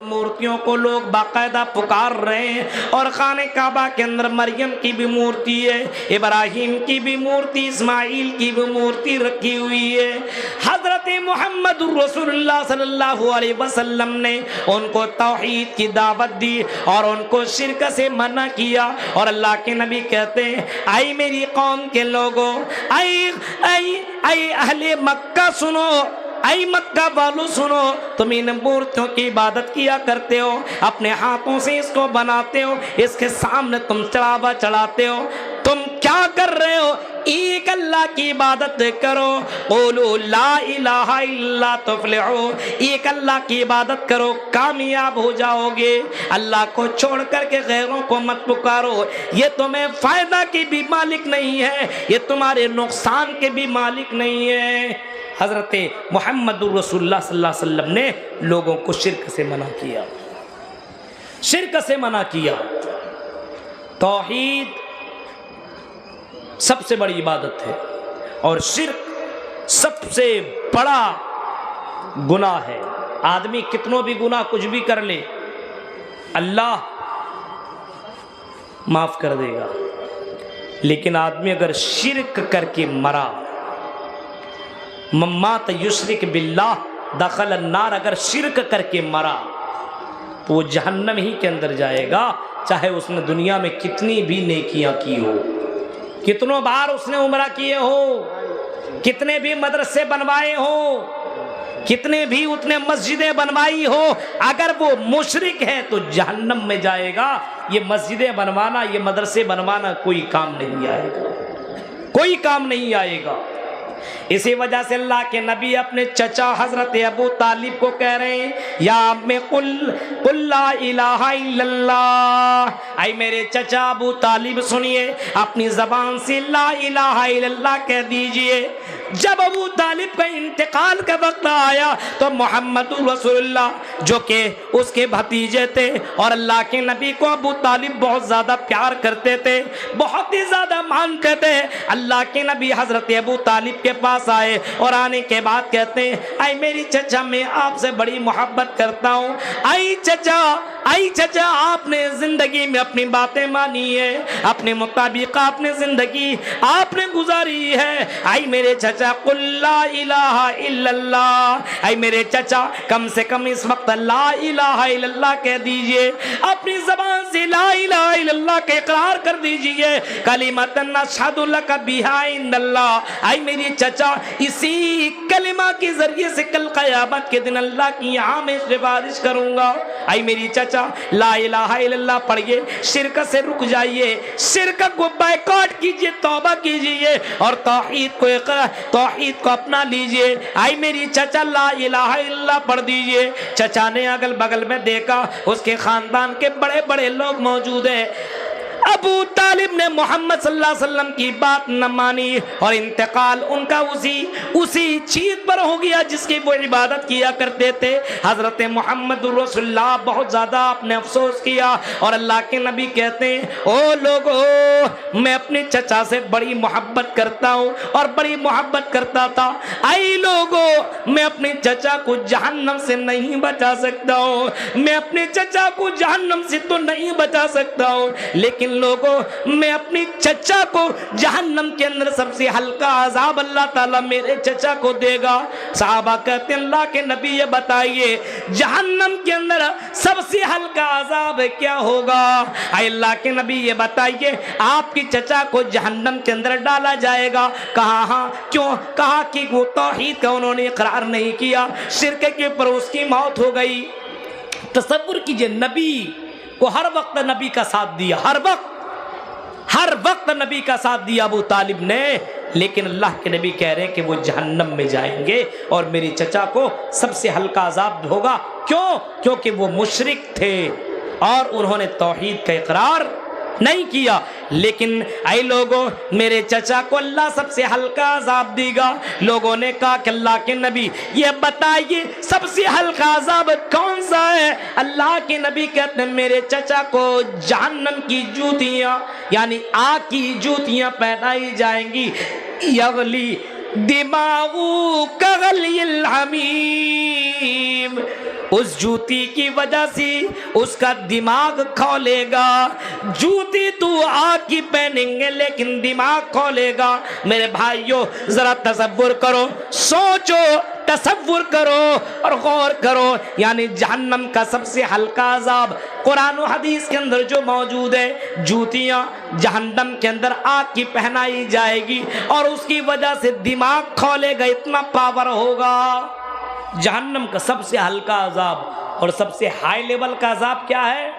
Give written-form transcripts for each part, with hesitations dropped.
मूर्तियों को लोग बाकायदा पुकार रहे हैं और खाने काबा के अंदर मरियम की भी मूर्ति है, इब्राहिम की भी मूर्ति, इस्माइल की भी मूर्ति रखी हुई है। हजरत मोहम्मद रसूलुल्लाह सल्लल्लाहु अलैहि वसल्लम ने उनको तौहीद की दावत दी और उनको शिरक से मना किया। और अल्लाह के नबी कहते हैं, आई मेरी कौम के लोगों, आई अहले मक्का सुनो, आई मक्का वालों सुनो, तुम इन मूर्तियों की इबादत किया करते हो, अपने हाथों से इसको बनाते हो, इसके सामने तुम चढ़ावा चढ़ाते हो, तुम क्या कर रहे हो? एक अल्लाह की इबादत करो, बोलो ला इलाहा इल्ला तुफ्लिहू, एक अल्लाह की इबादत करो, कामयाब हो जाओगे। अल्लाह को छोड़ करके गैरों को मत पुकारो, ये तुम्हें फायदा की भी मालिक नहीं है, ये तुम्हारे नुकसान के भी मालिक नहीं है। हज़रत मोहम्मद रसूलुल्लाह सल्लल्लाहु अलैहि वसल्लम ने लोगों को शिरक से मना किया, शिरक से मना किया। तौहीद सबसे बड़ी इबादत है और शिरक सबसे बड़ा गुनाह है। आदमी कितनों भी गुनाह कुछ भी कर ले, अल्लाह माफ कर देगा, लेकिन आदमी अगर शिरक करके मरा, मम्मात युशरिक बिल्लाह दखल अन्नार, अगर शिरक करके मरा तो वो जहन्नम ही के अंदर जाएगा, चाहे उसने दुनिया में कितनी भी नेकियां की हो, कितनों बार उसने उम्रा किए हो, कितने भी मदरसे बनवाए हो, कितने भी उतने मस्जिदें बनवाई हो, अगर वो मुशरिक है तो जहन्नम में जाएगा। ये मस्जिदें बनवाना, ये मदरसे बनवाना कोई काम नहीं आएगा, कोई काम नहीं आएगा। इसी वजह से अल्लाह के नबी अपने चचा हजरत अबू तालिब को कह रहे हैं, या में कुल ला इलाहा इल्लल्लाह, आई मेरे चचा अबू तालिब सुनिए, अपनी जबान से ला इलाहा इल्लल्लाह कह दीजिए। जब अबू तालिब का इंतकाल का वक्त आया तो मोहम्मद रसूलुल्लाह जो के उसके भतीजे थे और अल्लाह के नबी को अबू तालिब बहुत ज़्यादा प्यार करते थे, बहुत ही ज़्यादा मानते थे। अल्लाह के नबी हज़रत अबू तालिब के पास आए और आने के बाद कहते हैं, आई मेरी चचा, मैं आपसे बड़ी मोहब्बत करता हूँ। आई चचा, आपने ज़िंदगी में अपनी बातें मानी है, अपने मुताबिक आपने ज़िंदगी आपने गुजारी है। आई मेरे चचा, कुल ला इलाहा इल्लल्लाह, आई मेरे चचा कम से कम इस वक्त ला इलाहा इल्लल्लाह कह दीजिए, अपनी ज़बान से ला इलाहा इल्लल्लाह के इकरार कर दीजिए, कलिमतन अशहदु लक बिहा इंदल्लाह। आई मेरी चचा, इसी कलिमा के जरिए से कल क़यामत के दिन अल्लाह की यहाँ में सिफारिश करूँगा। आई मेरी चचा, ला इलाहा इल्लल्लाह पढ़िए, शिरक से रुक जाइए, शिरक को बायकॉट कीजिए, तौबा कीजिए और तौहीद को अपना लीजिए। आई मेरी चचा, ला इलाहा इल्लल्लाह पढ़ दीजिए। चचा ने अगल बगल में देखा, उसके खानदान के बड़े बड़े लोग मौजूद हैं। अबू तालिब ने मोहम्मद सल्लल्लाहु अलैहि वसल्लम की बात न मानी और इंतकाल उनका उसी चीज पर हो गया जिसकी वो इबादत किया करते थे। हजरत मोहम्मद रसूलुल्लाह बहुत ज़्यादा आपने अफसोस किया और अल्लाह के नबी कहते हैं, ओ लोगो, मैं अपने चचा से बड़ी मोहब्बत करता हूँ और बड़ी मोहब्बत करता था। आई लोगो, मैं अपने चचा को जहन्नम से नहीं बचा सकता हूँ, मैं अपने चचा को जहन्नम से तो नहीं बचा सकता हूँ, लेकिन लोगों, मैं अपनी चचा को जहन्नम के अंदर सबसे हल्का अजाब अल्लाह ताला मेरे चचा को देगा। सहाबा कहते हैं, अल्लाह के नबी ये बताइए, जहन्नम के अंदर सबसे हल्का अजाब क्या होगा? अल्लाह के नबी ये बताइए, आपकी चचा को जहन्नम के अंदर डाला जाएगा। कहा हाँ, क्यों? कहा कि वो तौहीद का उन्होंने इकरार नहीं किया, शिरक के ऊपर उसकी मौत हो गई। तसव्वुर कीजिए, नबी को हर वक्त नबी का साथ दिया, हर वक्त नबी का साथ दिया अबू तालिब ने, लेकिन अल्लाह के नबी कह रहे हैं कि वो जहन्नम में जाएंगे और मेरी चचा को सबसे हल्का अजाब होगा। क्यों? क्योंकि वो मुशरिक थे और उन्होंने तौहीद का इकरार नहीं किया। लेकिन ऐ लोगों, मेरे चचा को अल्लाह सबसे हल्का अजाब देगा। लोगों ने कहा कि अल्लाह के नबी ये बताइए सबसे हल्का अजाब कौन सा है? अल्लाह के नबी कहते हैं, मेरे चचा को जहन्नम की जूतियाँ यानी आग की जूतियाँ पहनाई जाएंगी। यगली दिमागू कगलिल हमीम, اس جوتی کی وجہ سے اس کا دماغ کھولے گا. جوتی تو آگ کی پہنیں گے لیکن دماغ کھولے گا. میرے بھائیوں ذرا تصور کرو, سوچو, تصور کرو اور غور کرو. یعنی جہنم کا سب سے ہلکا عذاب قرآن و حدیث کے اندر جو موجود ہے, جوتیاں جہنم کے اندر آگ کی پہنائی جائے گی اور اس کی وجہ سے دماغ کھولے گا. اتنا پاور ہوگا. جہنم کا سب سے ہلکا عذاب اور سب سے ہائی لیول کا عذاب کیا ہے,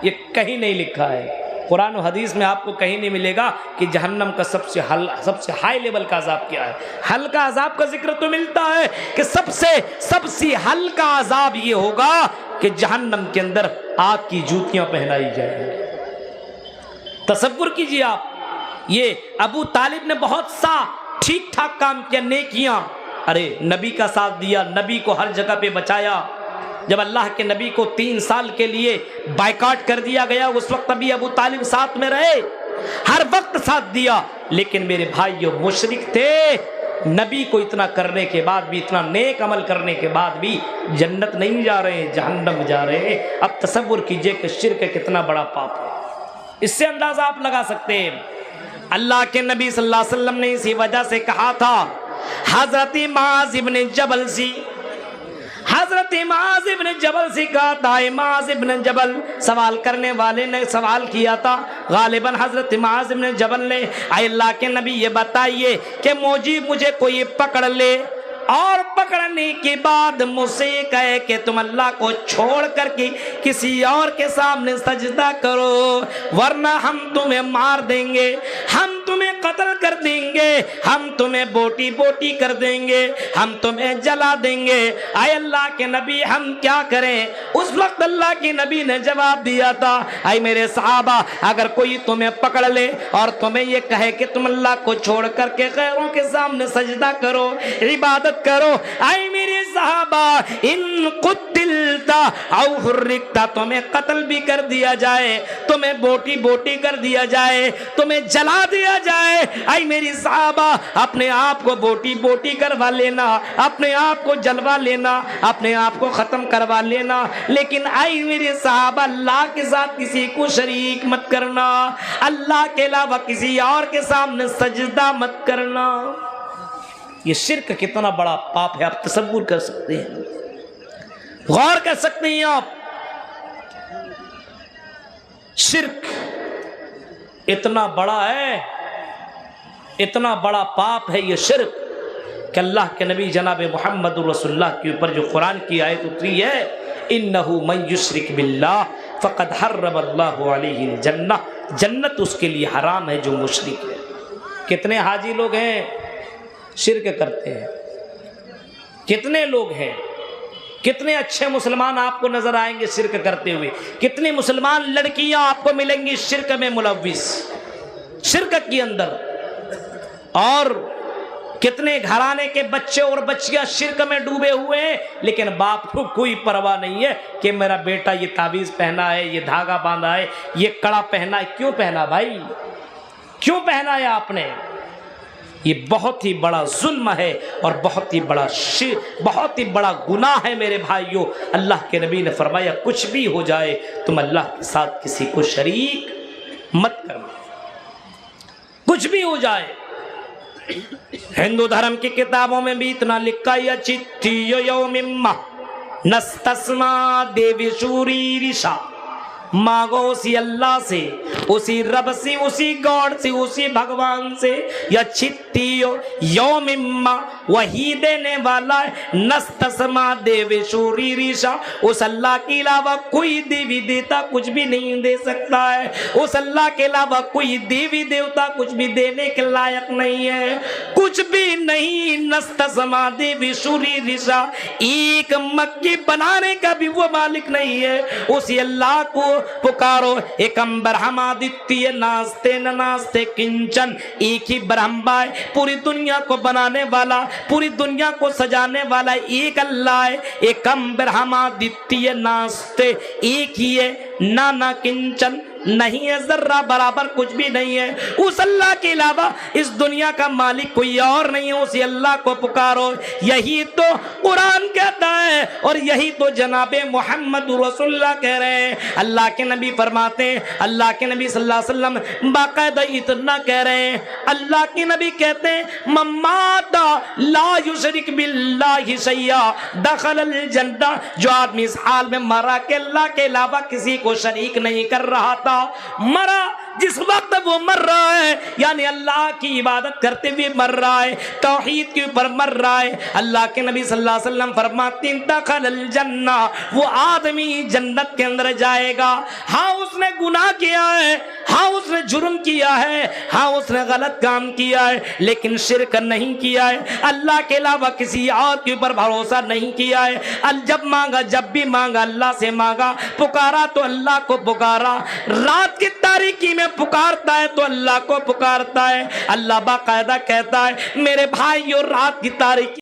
یہ کہیں نہیں لکھا ہے. قرآن و حدیث میں آپ کو کہیں نہیں ملے گا کہ جہنم کا سب سے ہائی لیول کا عذاب کیا ہے. ہلکا عذاب کا ذکر تو ملتا ہے کہ سب سے ہلکا عذاب یہ ہوگا کہ جہنم کے اندر آگ کی جوتیاں پہنائی جائیں. تصور کیجئے آپ, یہ ابو طالب نے بہت سا ٹھیک ٹھاک کام کیا, نیکیاں, ارے نبی کا ساتھ دیا, نبی کو ہر جگہ پہ بچایا. جب اللہ کے نبی کو 3 سال کے لیے بائیکاٹ کر دیا گیا, اس وقت ابھی ابو طالب ساتھ میں رہے, ہر وقت ساتھ دیا. لیکن میرے بھائیوں مشرک تھے. نبی کو اتنا کرنے کے بعد بھی, اتنا نیک عمل کرنے کے بعد بھی جنت نہیں جا رہے, جہنم جا رہے. اب تصور کیجئے کہ شرک کتنا بڑا پاپ ہے. اس سے اندازہ آپ لگا سکتے ہیں. اللہ کے نبی صلی اللہ علیہ وسلم نے اسی وجہ سے کہا تھا, حضرت معاذ ابن جبل سے کہا تھا, معاذ ابن جبل, سوال کرنے والے نے سوال کیا تھا, غالباً حضرت معاذ ابن جبل نے, اے اللہ کے نبی یہ بتائیے کہ مجھے کوئی پکڑ لے اور پکڑنے کے بعد مجھ سے یہ کہے کہ تم اللہ کو چھوڑ کر کے کسی اور کے سامنے سجدہ کرو ورنہ ہم تمہیں مار دیں گے, ہم تمہیں قتل کر دیں گے, ہم تمہیں بوٹی بوٹی کر دیں گے, ہم تمہیں جلا دیں گے. اے اللہ کے نبی ہم کیا کریں؟ اس وقت اللہ کے نبی نے جواب دیا تھا, اے میرے صحابہ, اگر کوئی تمہیں پکڑ لے اور تمہیں یہ کہے کہ تم اللہ کو چھوڑ کر کے غیروں کے سامنے سجدہ کرو, عبادت کرو, اے میرے صحابہ, ان قتلتا او حرکتا, تمہیں قتل بھی کر دیا جائے, تمہیں بوٹی بوٹی کر دیا جائے, تمہیں جلا دیا جائے, اے میری صحابہ اپنے آپ کو بوٹی بوٹی کروا لینا, اپنے آپ کو جلوا لینا, اپنے آپ کو ختم کروا لینا, لیکن اے میرے صحابہ اللہ کے ساتھ کسی کو شریک مت کرنا, اللہ کے علاوہ کسی اور کے سامنے سجدہ مت کرنا. یہ شرک کتنا بڑا پاپ ہے آپ تصور کر سکتے ہیں, غور کر سکتے ہیں آپ. شرک اتنا بڑا ہے, اتنا بڑا پاپ ہے یہ شرک کہ اللہ کے نبی جناب محمد رسول اللہ کے اوپر جو قرآن کی آیت اتری ہے, انہو من یشرک باللہ فقد حرم اللہ علیہ الجنہ, جنت اس کے لیے حرام ہے جو مشرک ہے. کتنے حاجی لوگ ہیں شرک کرتے ہیں, کتنے لوگ ہیں, کتنے اچھے مسلمان آپ کو نظر آئیں گے شرک کرتے ہوئے, کتنی مسلمان لڑکیاں آپ کو ملیں گی شرک میں ملوث, شرک کے اندر, اور کتنے گھرانے کے بچے اور بچیاں شرک میں ڈوبے ہوئے ہیں, لیکن باپ کو کوئی پرواہ نہیں ہے کہ میرا بیٹا یہ تعویذ پہنا ہے, یہ دھاگا باندھا ہے, یہ کڑا پہنا ہے. کیوں پہنا بھائی, کیوں پہنا ہے آپ نے؟ یہ بہت ہی بڑا ظلم ہے اور بہت ہی بڑا گناہ ہے میرے بھائیوں. اللہ کے نبی نے فرمایا کچھ بھی ہو جائے تم اللہ کے ساتھ کسی کو شریک مت کرنا, کچھ بھی ہو جائے. ہندو دھرم کی کتابوں میں بھی اتنا لکھا, یا چتھی یومما نستسما دیوی شوری رشا, مانگو اسی اللہ سے, اسی رب سے, اسی گاڈ سے, اسی بھگوان سے. یا چھتی یومما, وہی دینے والا ہے, نستسما دیوی شوری ریشا, اس اللہ کے علاوہ کوئی دیوی دیتا کچھ بھی نہیں دے سکتا ہے, اس اللہ کے علاوہ کوئی دیوی دیوتا کچھ بھی دینے کے لائق نہیں ہے, کچھ بھی نہیں. نستسما دیوی شوری ریشا, ایک مکی بنانے کا بھی وہ مالک نہیں ہے, اسی اللہ کو پکارو. ایکم برہمادتیہ ناستے نناستے کنچن, ایک ہی برہما ہے, پوری دنیا کو بنانے والا, پوری دنیا کو سجانے والا ایک اللہ ہے. ایکم برہمادتیہ ناستے, ایک ہی ہے, नाना किंचन नहीं है, जर्रा बराबर कुछ भी नहीं है। उस अल्लाह के अलावा इस दुनिया का मालिक कोई और नहीं है, उसी अल्लाह को पुकारो। यही तो कुरान कहता है और यही तो जनाबे मोहम्मद रसूलुल्लाह कह रहे हैं। अल्लाह के नबी फरमाते हैं, अल्लाह के नबी सल्लल्लाहु अलैहि वसल्लम बाकायदा इतना कह रहे हैं, अल्लाह के नबी कहते हैं मम्माता ला युशरिक बिल्लाहि शैया दखलल जन्नह। जो आदमी इस हाल में मरा कि अल्लाह के अलावा किसी को शरीक नहीं कर रहा था, मरा जिस वक्त वो मर रहा है यानी अल्लाह की इबादत करते हुए मर रहा है, तौहीद के ऊपर मर रहा है, अल्लाह के नबी सल्लल्लाहु अलैहि वसल्लम फरमाते हैं दखलल जन्नह, वो आदमी जन्नत के अंदर जाएगा। हाँ उसने गुनाह किया है, हाँ उसने जुर्म किया है, हाँ उसने गलत काम किया है, लेकिन शिरक नहीं किया है, अल्लाह के अलावा किसी और के ऊपर भरोसा नहीं किया है। जब मांगा, जब भी मांगा अल्लाह से मांगा, पुकारा तो अल्लाह को पुकारा, रात की तारीकी में पुकारता है तो अल्लाह को पुकारता है। अल्लाह बाकायदा कहता है मेरे भाइयों रात की तारीकी